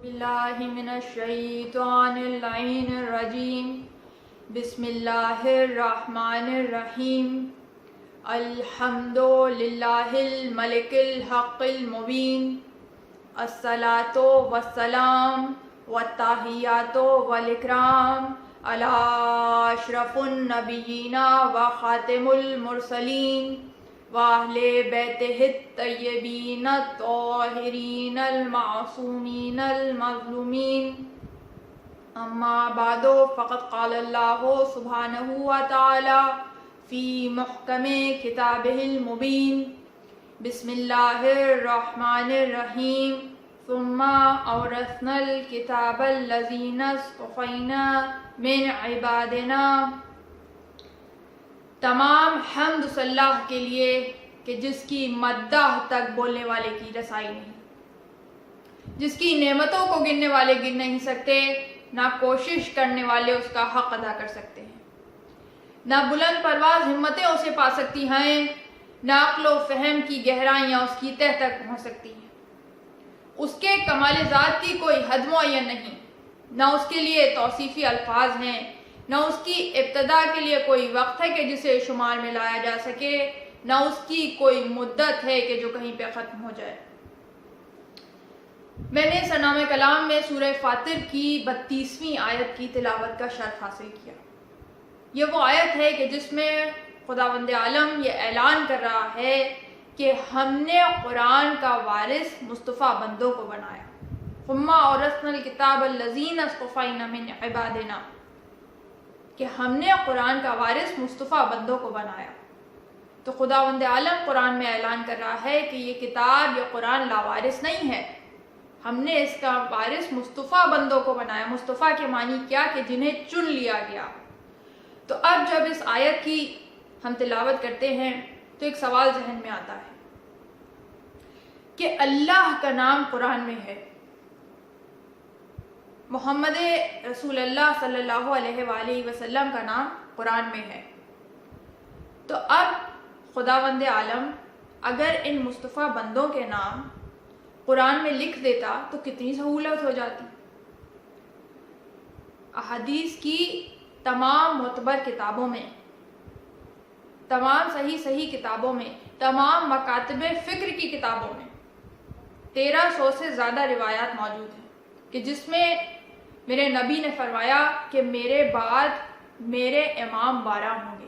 باللہ من الشیطان اللعین الرجیم بسم اللہ الرحمن الرحیم الحمد للہ الملک الحق المبین الصلاۃ والسلام والتحیات والاکرام علی اشرف النبیین وخاتم المرسلین وأهل بيته الطيبين الطاهرين المعصومين المظلومين أما بعد فقد قال الله سبحانه وتعالى في محكم كتابه المبين بسم الله الرحمن الرحيم ثم أورثنا الكتاب الذين اصطفينا من عبادنا. تمام حمد اللہ کے لیے کہ جس کی مدح تک بولنے والے کی رسائی نہیں، جس کی نعمتوں کو گننے والے گن نہیں سکتے، نہ کوشش کرنے والے اس کا حق ادا کر سکتے ہیں، نہ بلند پرواز ہمتیں اسے پا سکتی ہیں، نہ عقل و فہم کی گہرائیاں اس کی تہ تک پہنچ سکتی ہیں. اس کے کمال ذات کی کوئی حد معین نہیں، نہ اس کے لیے توصیفی الفاظ ہیں، نہ اس کی ابتدا کے لیے کوئی وقت ہے کہ جسے شمار میں لایا جا سکے، نہ اس کی کوئی مدت ہے کہ جو کہیں پہ ختم ہو جائے. میں نے سرنامہ کلام میں سورہ فاطر کی 32ویں آیت کی تلاوت کا شرف حاصل کیا. یہ وہ آیت ہے کہ جس میں خداوند عالم یہ اعلان کر رہا ہے کہ ہم نے قرآن کا وارث مصطفیٰ بندوں کو بنایا. ثم اورثنا الکتاب الذین اصطفینا من عبادنا، کہ ہم نے قرآن کا وارث مصطفیٰ بندوں کو بنایا. تو خداوند عالم قرآن میں اعلان کر رہا ہے کہ یہ کتاب، یہ قرآن لاوارث نہیں ہے، ہم نے اس کا وارث مصطفیٰ بندوں کو بنایا. مصطفیٰ کے معنی کیا؟ کہ جنہیں چن لیا گیا. تو اب جب اس آیت کی ہم تلاوت کرتے ہیں تو ایک سوال ذہن میں آتا ہے کہ اللہ کا نام قرآن میں ہے، محمد رسول اللہ صلی اللہ علیہ وآلہ وسلم کا نام قرآن میں ہے. تو اب خداوند عالم اگر ان مصطفیٰ بندوں کے نام قرآن میں لکھ دیتا تو کتنی سہولت ہو جاتی. احادیث کی تمام معتبر کتابوں میں، تمام صحیح کتابوں میں، تمام مکاتب فکر کی کتابوں میں 1300 سے زیادہ روایات موجود ہیں کہ جس میں میرے نبی نے فرمایا کہ میرے بعد میرے امام 12 ہوں گے،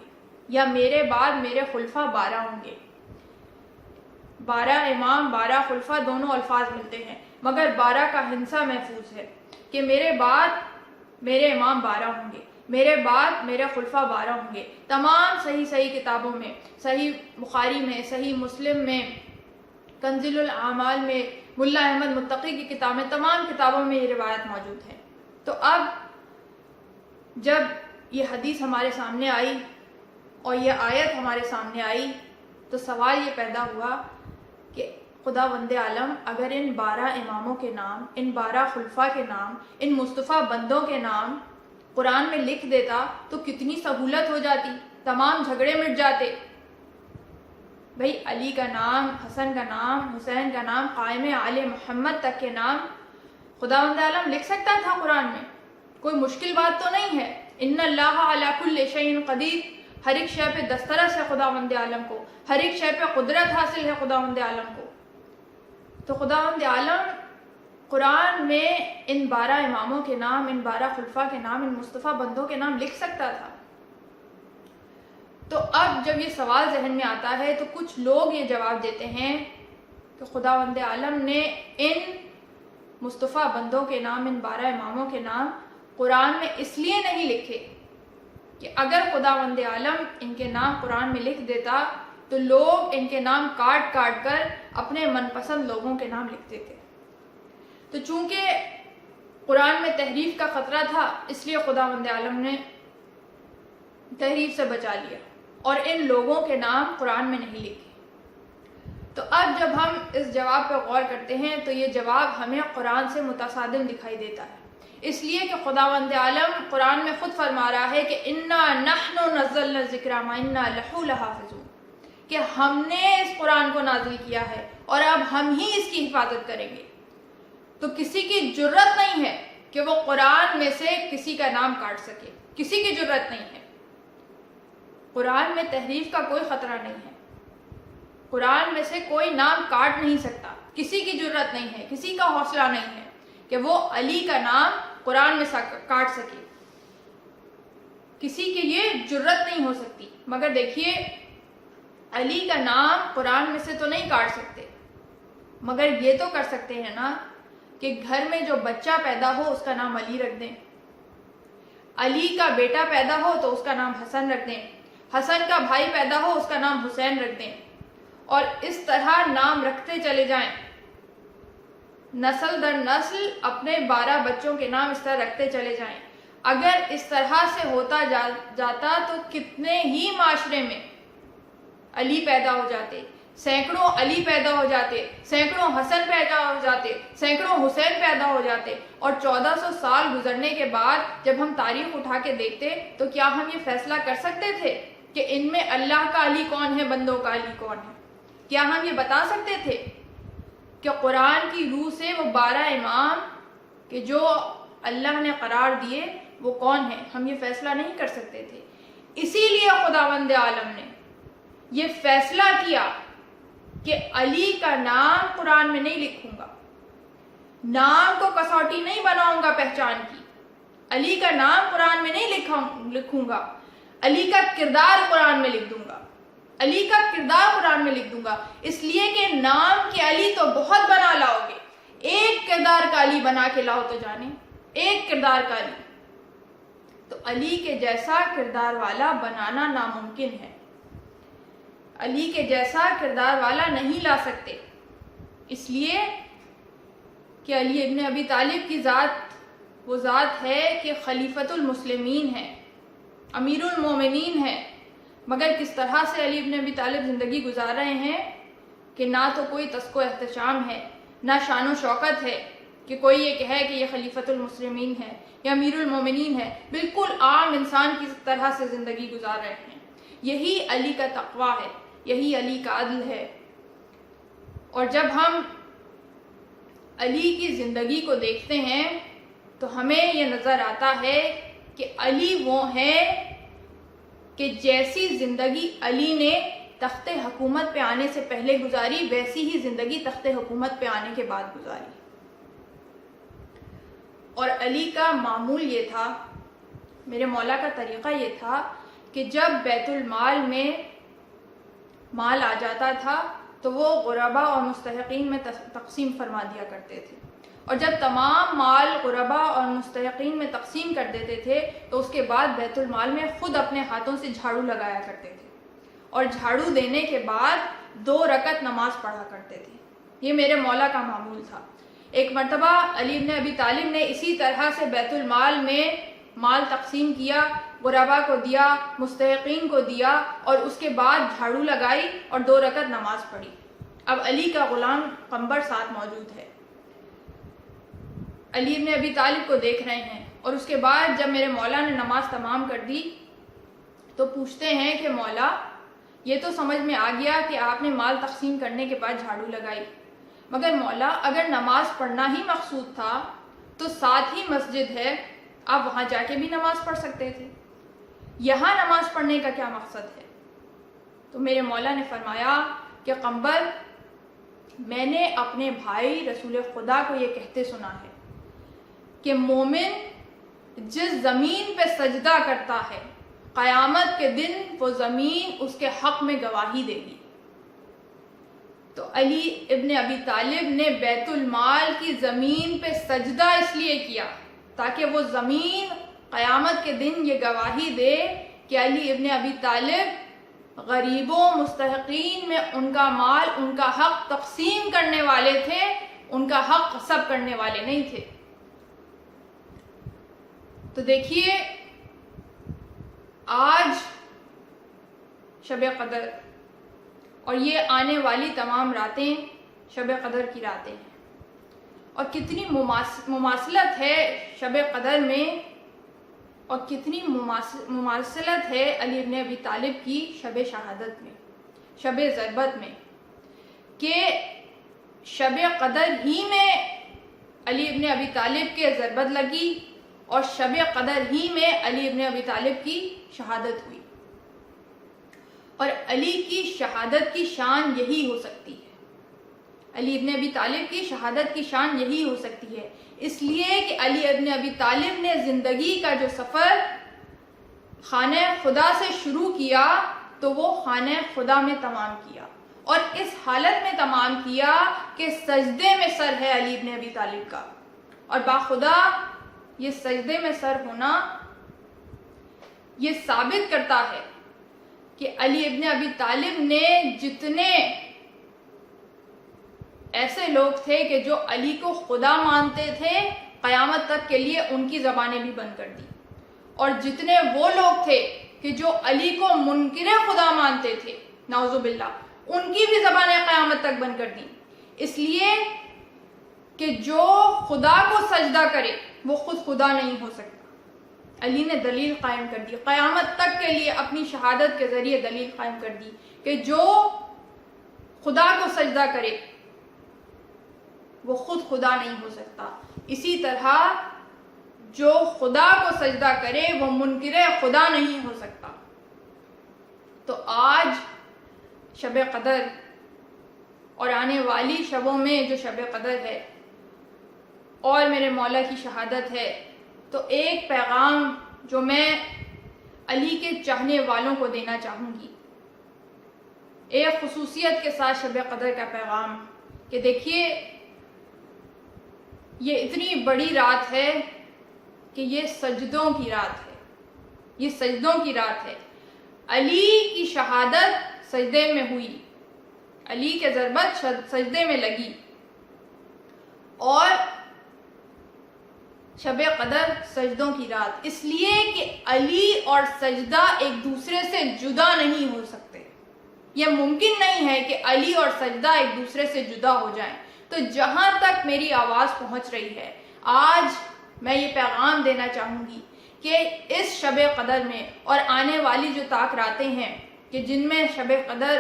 یا میرے بعد میرے خلفاء 12 ہوں گے. 12 امام 12 خلفاء دونوں الفاظ ملتے ہیں، مگر 12 کا ہندسہ محفوظ ہے کہ میرے بعد میرے امام 12 ہوں گے، میرے بعد میرے خلفاء 12 ہوں گے. تمام صحیح کتابوں میں، صحیح بخاری میں، صحیح مسلم میں، کنزل الاعمال میں، ملا احمد متقی کی کتاب میں، تمام کتابوں میں یہ روایت موجود ہے. تو اب جب یہ حدیث ہمارے سامنے آئی اور یہ آیت ہمارے سامنے آئی تو سوال یہ پیدا ہوا کہ خداوند عالم اگر ان 12 اماموں کے نام، ان 12 خلفاء کے نام، ان مصطفیٰ بندوں کے نام قرآن میں لکھ دیتا تو کتنی سہولت ہو جاتی، تمام جھگڑے مٹ جاتے. بھئی علی کا نام، حسن کا نام، حسین کا نام، قائم آل محمد تک کے نام خداوند عالم لکھ سکتا تھا قرآن میں. کوئی مشکل بات تو نہیں ہے. ان اللہ علی کل شیء قدیر، ہر ایک شے پہ دسترس ہے خداوند عالم کو، ہر ایک شے پہ قدرت حاصل ہے خداوند عالم کو. تو خداوند عالم قرآن میں ان 12 اماموں کے نام، ان 12 خلفاء کے نام، ان مصطفیٰ بندوں کے نام لکھ سکتا تھا. تو اب جب یہ سوال ذہن میں آتا ہے تو کچھ لوگ یہ جواب دیتے ہیں کہ خداوند عالم نے ان مصطفیٰ بندوں کے نام، ان 12 اماموں کے نام قرآن میں اس لیے نہیں لکھے کہ اگر خداوند عالم ان کے نام قرآن میں لکھ دیتا تو لوگ ان کے نام کاٹ کاٹ کر اپنے من پسند لوگوں کے نام لکھتے تھے. تو چونکہ قرآن میں تحریف کا خطرہ تھا اس لیے خداوند عالم نے تحریف سے بچا لیا اور ان لوگوں کے نام قرآن میں نہیں لکھے. تو اب جب ہم اس جواب پہ غور کرتے ہیں تو یہ جواب ہمیں قرآن سے متصادم دکھائی دیتا ہے، اس لیے کہ خداوند عالم قرآن میں خود فرما رہا ہے کہ انا نحن نزلنا الذکر و انا لہ لحافظون، کہ ہم نے اس قرآن کو نازل کیا ہے اور اب ہم ہی اس کی حفاظت کریں گے. تو کسی کی جرت نہیں ہے کہ وہ قرآن میں سے کسی کا نام کاٹ سکے، کسی کی جرت نہیں ہے۔ قرآن میں تحریف کا کوئی خطرہ نہیں ہے، قرآن میں سے کوئی نام کاٹ نہیں سکتا، کسی کی جرت نہیں ہے، کسی کا حوصلہ نہیں ہے کہ وہ علی کا نام قرآن میں کاٹ سکے، کسی کی یہ جرت نہیں ہو سکتی۔ مگر دیکھیے، علی کا نام قرآن میں سے تو نہیں کاٹ سکتے، مگر یہ تو کر سکتے ہیں نا کہ گھر میں جو بچہ پیدا ہو اس کا نام علی رکھ دیں، علی کا بیٹا پیدا ہو تو اس کا نام حسن رکھ دیں، حسن کا بھائی پیدا ہو اس کا نام حسین رکھ دیں، اور اس طرح نام رکھتے چلے جائیں، نسل در نسل اپنے 12 بچوں کے نام اس طرح رکھتے چلے جائیں۔ اگر اس طرح سے ہوتا جاتا تو کتنے ہی معاشرے میں علی پیدا ہو جاتے، سینکڑوں علی پیدا ہو جاتے، سینکڑوں حسن پیدا ہو جاتے، سینکڑوں حسین پیدا ہو جاتے، اور 1400 سال گزرنے کے بعد جب ہم تاریخ اٹھا کے دیکھتے تو کیا ہم یہ فیصلہ کر سکتے تھے کہ ان میں اللہ کا علی کون ہے، بندوں کا علی کون ہے؟ کیا ہم یہ بتا سکتے تھے کہ قرآن کی روح سے وہ 12 امام کہ جو اللہ نے قرار دیے وہ کون ہیں؟ ہم یہ فیصلہ نہیں کر سکتے تھے۔ اسی لیے خداوند عالم نے یہ فیصلہ کیا کہ علی کا نام قرآن میں نہیں لکھوں گا، نام کو کسوٹی نہیں بناؤں گا پہچان کی، علی کا نام قرآن میں نہیں لکھوں گا، علی کا کردار قرآن میں لکھ دوں گا، علی کا کردار قرآن میں لکھ دوں گا، اس لیے کہ نام کے علی تو بہت بنا لاؤ گے، ایک کردار کا علی بنا کے لاؤ تو جانے، ایک کردار کا علی، تو علی کے جیسا کردار والا بنانا ناممکن ہے، علی کے جیسا کردار والا نہیں لا سکتے، اس لیے کہ علی ابن ابی طالب کی ذات وہ ذات ہے کہ خلیفۃ المسلمین ہے، امیر المومنین ہے، مگر کس طرح سے علی ابن ابی طالب زندگی گزار رہے ہیں کہ نہ تو کوئی تسک و احتشام ہے، نہ شان و شوکت ہے کہ کوئی یہ کہے کہ یہ خلیفۃ المسلمین ہے یا امیر المومنین ہے، بالکل عام انسان کی طرح سے زندگی گزار رہے ہیں۔ یہی علی کا تقویٰ ہے، یہی علی کا عدل ہے۔ اور جب ہم علی کی زندگی کو دیکھتے ہیں تو ہمیں یہ نظر آتا ہے کہ علی وہ ہیں کہ جیسی زندگی علی نے تخت حکومت پہ آنے سے پہلے گزاری ویسی ہی زندگی تخت حکومت پہ آنے کے بعد گزاری۔ اور علی کا معمول یہ تھا، میرے مولا کا طریقہ یہ تھا کہ جب بیت المال میں مال آ جاتا تھا تو وہ غربا اور مستحقین میں تقسیم فرما دیا کرتے تھے، اور جب تمام مال غربا اور مستحقین میں تقسیم کر دیتے تھے تو اس کے بعد بیت المال میں خود اپنے ہاتھوں سے جھاڑو لگایا کرتے تھے، اور جھاڑو دینے کے بعد 2 رکعت نماز پڑھا کرتے تھے۔ یہ میرے مولا کا معمول تھا۔ ایک مرتبہ علی ابن ابی طالب نے اسی طرح سے بیت المال میں مال تقسیم کیا، غربا کو دیا، مستحقین کو دیا، اور اس کے بعد جھاڑو لگائی اور 2 رکعت نماز پڑھی۔ اب علی کا غلام قمبر ساتھ موجود ہے، علی ابن ابی طالب کو دیکھ رہے ہیں، اور اس کے بعد جب میرے مولا نے نماز تمام کر دی تو پوچھتے ہیں کہ مولا یہ تو سمجھ میں آ گیا کہ آپ نے مال تقسیم کرنے کے بعد جھاڑو لگائی، مگر مولا اگر نماز پڑھنا ہی مقصود تھا تو ساتھ ہی مسجد ہے، آپ وہاں جا کے بھی نماز پڑھ سکتے تھے، یہاں نماز پڑھنے کا کیا مقصد ہے؟ تو میرے مولا نے فرمایا کہ قمبر، میں نے اپنے بھائی رسول خدا کو یہ کہتے سنا ہے کہ مومن جس زمین پہ سجدہ کرتا ہے قیامت کے دن وہ زمین اس کے حق میں گواہی دے گی۔ تو علی ابن ابی طالب نے بیت المال کی زمین پہ سجدہ اس لیے کیا تاکہ وہ زمین قیامت کے دن یہ گواہی دے کہ علی ابن ابی طالب غریبوں مستحقین میں ان کا مال، ان کا حق تقسیم کرنے والے تھے، ان کا حق غصب کرنے والے نہیں تھے۔ تو دیکھیے آج شب قدر اور یہ آنے والی تمام راتیں شب قدر کی راتیں ہیں، اور کتنی مماثلت ہے شب قدر میں، اور کتنی مماثلت ہے علی ابن ابی طالب کی شب شہادت میں، شب ضربت میں، کہ شب قدر ہی میں علی ابن ابی طالب کے ضربت لگی اور شب قدر ہی میں علی ابن ابی طالب کی شہادت ہوئی. اور علی کی شہادت کی شان یہی ہو سکتی ہے. علی ابن ابی طالب کی شہادت کی شان یہی ہو سکتی ہے اس لیے کہ علی ابن ابی طالب نے زندگی کا جو سفر خانہ خدا سے شروع کیا تو وہ خانہ خدا میں تمام کیا، اور اس حالت میں تمام کیا کہ سجدے میں سر ہے علی ابن ابی طالب کا. اور باخدا یہ سجدے میں سر ہونا یہ ثابت کرتا ہے کہ علی ابن ابی طالب نے جتنے ایسے لوگ تھے کہ جو علی کو خدا مانتے تھے قیامت تک کے لیے ان کی زبانیں بھی بند کر دی، اور جتنے وہ لوگ تھے کہ جو علی کو منکر خدا مانتے تھے نعوذ باللہ ان کی بھی زبانیں قیامت تک بند کر دیں. اس لیے کہ جو خدا کو سجدہ کرے وہ خود خدا نہیں ہو سکتا. علی نے دلیل قائم کر دی، قیامت تک کے لیے اپنی شہادت کے ذریعے دلیل قائم کر دی کہ جو خدا کو سجدہ کرے وہ خود خدا نہیں ہو سکتا. اسی طرح جو خدا کو سجدہ کرے وہ منکر خدا نہیں ہو سکتا. تو آج شب قدر اور آنے والی شبوں میں جو شب قدر ہے اور میرے مولا کی شہادت ہے، تو ایک پیغام جو میں علی کے چاہنے والوں کو دینا چاہوں گی، ایک خصوصیت کے ساتھ شب قدر کا پیغام کہ دیکھیے یہ اتنی بڑی رات ہے کہ یہ سجدوں کی رات ہے، یہ سجدوں کی رات ہے. علی کی شہادت سجدے میں ہوئی، علی کے ضربت سجدے میں لگی، اور شب قدر سجدوں کی رات، اس لیے کہ علی اور سجدہ ایک دوسرے سے جدا نہیں ہو سکتے. یہ ممکن نہیں ہے کہ علی اور سجدہ ایک دوسرے سے جدا ہو جائیں. تو جہاں تک میری آواز پہنچ رہی ہے آج میں یہ پیغام دینا چاہوں گی کہ اس شب قدر میں اور آنے والی جو طاق راتیں ہیں کہ جن میں شب قدر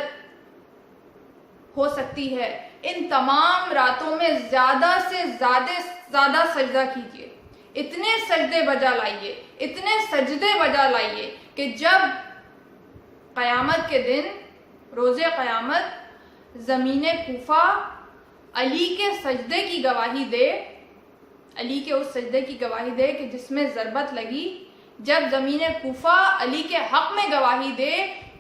ہو سکتی ہے، ان تمام راتوں میں زیادہ سے زیادہ سجدہ کیجیے. اتنے سجدے بجا لائیے، اتنے سجدے بجا لائیے کہ جب قیامت کے دن روز قیامت زمین کوفہ علی کے سجدے کی گواہی دے، علی کے اس سجدے کی گواہی دے کہ جس میں ضربت لگی، جب زمین کوفہ علی کے حق میں گواہی دے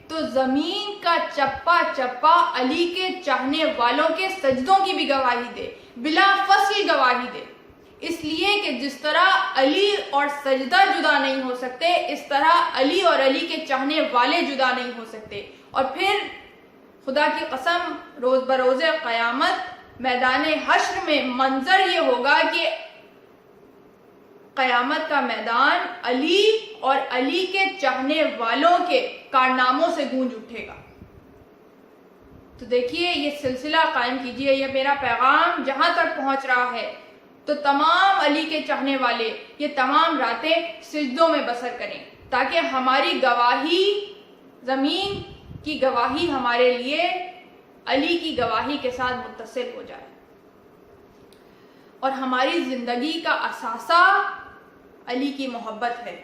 تو زمین کا چپا چپا علی کے چاہنے والوں کے سجدوں کی بھی گواہی دے، بلا فصل گواہی دے. اس لیے کہ جس طرح علی اور سجدہ جدا نہیں ہو سکتے، اس طرح علی اور علی کے چاہنے والے جدا نہیں ہو سکتے. اور پھر خدا کی قسم روز بروز قیامت میدان حشر میں منظر یہ ہوگا کہ قیامت کا میدان علی اور علی کے چاہنے والوں کے کارناموں سے گونج اٹھے گا. تو دیکھیے یہ سلسلہ قائم کیجئے، یہ میرا پیغام جہاں تک پہنچ رہا ہے تو تمام علی کے چاہنے والے یہ تمام راتیں سجدوں میں بسر کریں تاکہ ہماری گواہی، زمین کی گواہی ہمارے لیے علی کی گواہی کے ساتھ متصل ہو جائے، اور ہماری زندگی کا اثاثہ علی کی محبت ہے.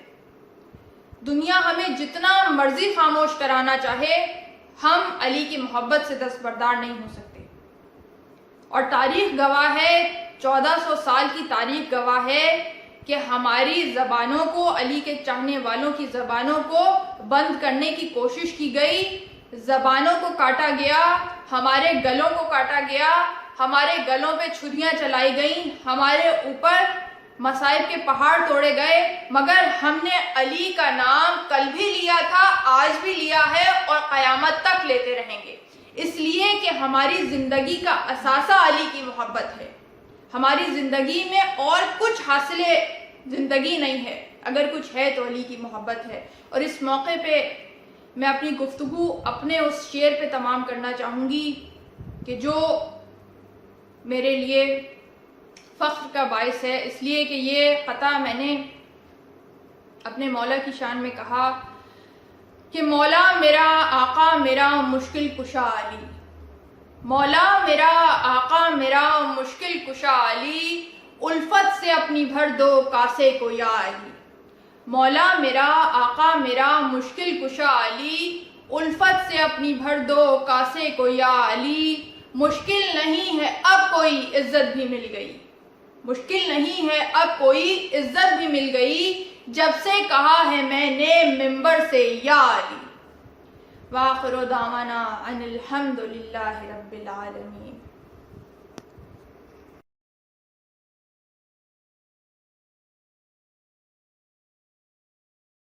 دنیا ہمیں جتنا مرضی خاموش کرانا چاہے، ہم علی کی محبت سے دستبردار نہیں ہو سکتے. اور تاریخ گواہ ہے، 1400 سال کی تاریخ گواہ ہے کہ ہماری زبانوں کو، علی کے چاہنے والوں کی زبانوں کو بند کرنے کی کوشش کی گئی، زبانوں کو کاٹا گیا، ہمارے گلوں کو کاٹا گیا، ہمارے گلوں پہ چھریاں چلائی گئیں، ہمارے اوپر مصائب کے پہاڑ توڑے گئے، مگر ہم نے علی کا نام کل بھی لیا تھا، آج بھی لیا ہے اور قیامت تک لیتے رہیں گے. اس لیے کہ ہماری زندگی کا اثاثہ علی کی محبت ہے. ہماری زندگی میں اور کچھ حاصل زندگی نہیں ہے، اگر کچھ ہے تو علی کی محبت ہے. اور اس موقع پہ میں اپنی گفتگو اپنے اس شعر پہ تمام کرنا چاہوں گی کہ جو میرے لیے فخر کا باعث ہے، اس لیے کہ یہ قطعہ میں نے اپنے مولا کی شان میں کہا کہ مولا میرا آقا میرا مشکل کشا علی، مولا میرا آقا میرا مشکل کشا علی، الفت سے اپنی بھر دو کاسے کو یا علی۔ مولا میرا آقا میرا مشکل کشا علی، الفت سے اپنی بھر دو کاسے کو یا علی۔ مشکل نہیں ہے اب کوئی عزت بھی مل گئی، مشکل نہیں ہے اب کوئی عزت بھی مل گئی، جب سے کہا ہے میں نے منبر سے یا علی۔ وآخر دعوانا ان الحمد للہ رب العالمین۔